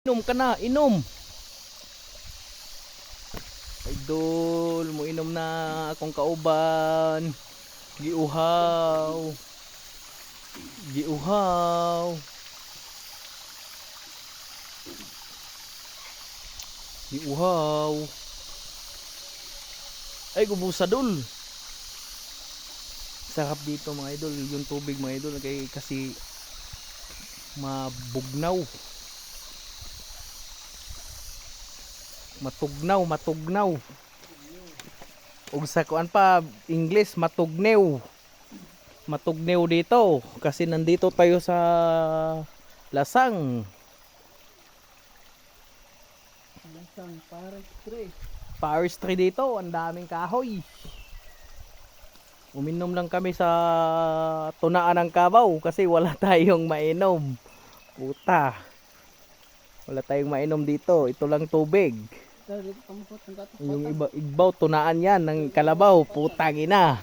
Inom ka na, inom. Idol, mo inom na akong kauban. Giuhaw. Giuhaw. Giuhaw. Ay, gubusadol. Sarap dito mga idol, yung tubig mga idol kasi mabugnaw. Matugnaw. Ug sa kuan pa English matugnaw. Matugnaw dito kasi nandito tayo sa Lasang. Lasang Forestry. Forestry dito, ang daming kahoy. Uminom lang kami sa tunaan ng Kabaw kasi wala tayong mainom. Puta. Wala tayong mainom dito. Ito lang tubig. Yung igbaw tunaan yan ng Kalabaw. Putang ina.